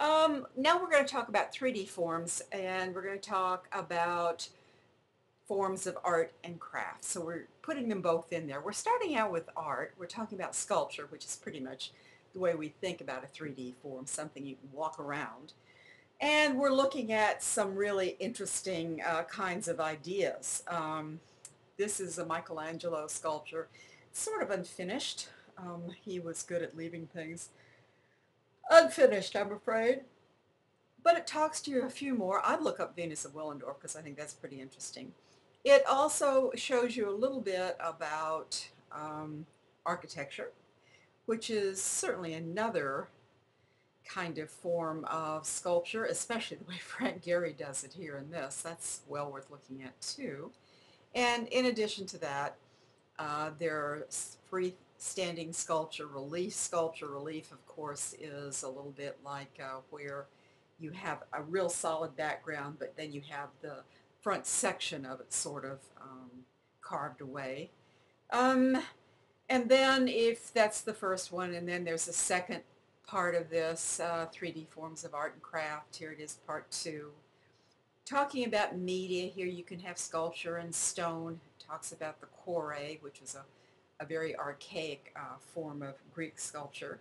Now we're going to talk about 3D forms, and we're going to talk about forms of art and craft. So we're putting them both in there. We're starting out with art. We're talking about sculpture, which is pretty much the way we think about a 3D form, something you can walk around. And we're looking at some really interesting kinds of ideas. This is a Michelangelo sculpture, sort of unfinished. He was good at leaving things unfinished, I'm afraid. But it talks to you a few more. I'd look up Venus of Willendorf because I think that's pretty interesting. It also shows you a little bit about architecture, which is certainly another kind of form of sculpture, especially the way Frank Gehry does it here in this. That's well worth looking at too. And in addition to that, there are freestanding sculpture, relief sculpture. Relief, of course, is a little bit like where you have a real solid background, but then you have the front section of it sort of carved away. Um, and then if that's the first one, and then there's a second part of this, 3D forms of art and craft. Here it is, part two. Talking about media, here you can have sculpture and stone. It talks about the Kouré, which is a very archaic form of Greek sculpture.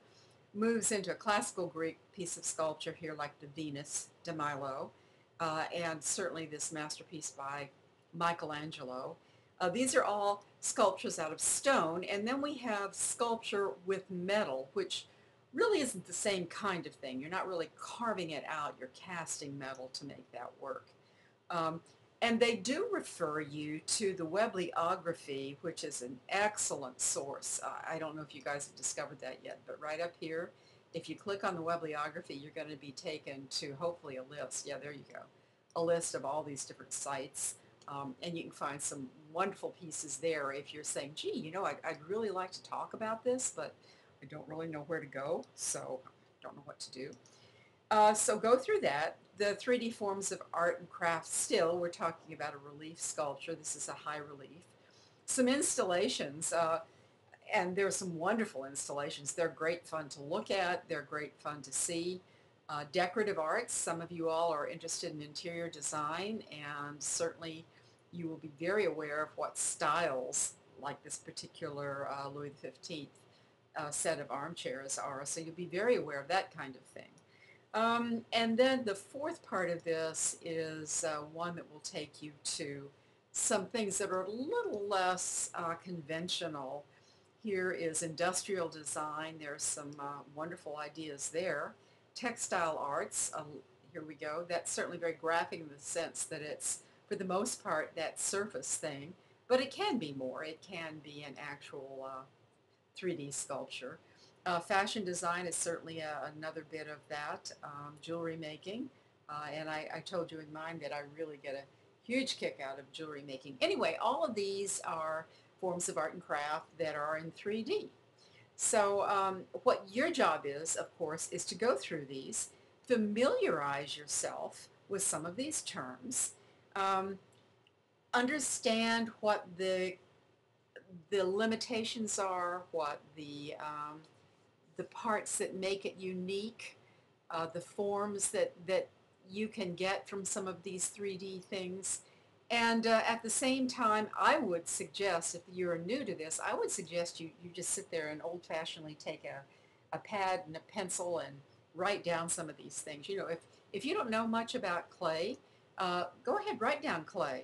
Moves into a classical Greek piece of sculpture here like the Venus de Milo, and certainly this masterpiece by Michelangelo. These are all sculptures out of stone, and then we have sculpture with metal, which really isn't the same kind of thing. You're not really carving it out, you're casting metal to make that work. Um, and they do refer you to the Webliography, which is an excellent source. I don't know if you guys have discovered that yet, but right up here, if you click on the Webliography, you're going to be taken to hopefully a list. Yeah, there you go. A list of all these different sites. And you can find some wonderful pieces there if you're saying, gee, I'd really like to talk about this, but I don't really know where to go, so I don't know what to do. So go through that. The 3D forms of art and craft still, we're talking about a relief sculpture. This is a high relief. Some installations, and there are some wonderful installations. They're great fun to look at. They're great fun to see. Decorative arts, some of you all are interested in interior design, and certainly you will be very aware of what styles, like this particular Louis XV set of armchairs are, so you'll be very aware of that kind of thing. And then the fourth part of this is one that will take you to some things that are a little less conventional. Here is industrial design. There's some wonderful ideas there. Textile arts, here we go. That's certainly very graphic in the sense that it's, for the most part, that surface thing, but it can be more. It can be an actual 3D sculpture. Fashion design is certainly another bit of that. Jewelry making, and I told you in mine that I really get a huge kick out of jewelry making. Anyway, all of these are forms of art and craft that are in 3D. So what your job is, of course, is to go through these, familiarize yourself with some of these terms, um, understand what the limitations are, what the parts that make it unique, the forms that you can get from some of these 3D things. And at the same time, I would suggest, if you're new to this, I would suggest you just sit there and old-fashionedly take a pad and a pencil and write down some of these things. If you don't know much about clay, go ahead, write down clay.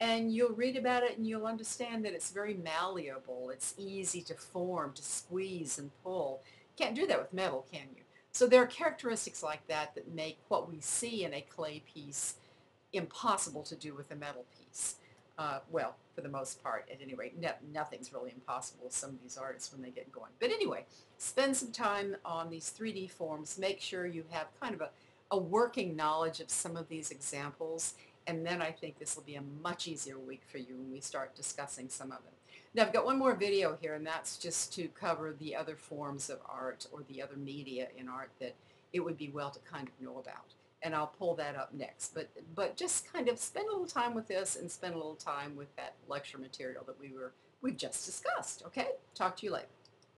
And you'll read about it and you'll understand that it's very malleable. It's easy to form, to squeeze and pull. Can't do that with metal, can you? So there are characteristics like that that make what we see in a clay piece impossible to do with a metal piece. Well, for the most part, at any rate, nothing's really impossible with some of these artists when they get going. But anyway, spend some time on these 3D forms. Make sure you have kind of a working knowledge of some of these examples, and then I think this will be a much easier week for you when we start discussing some of them. Now, I've got one more video here, and that's just to cover the other forms of art or the other media in art that it would be well to kind of know about. And I'll pull that up next. But just kind of spend a little time with this and spend a little time with that lecture material that we've just discussed. Okay? Talk to you later.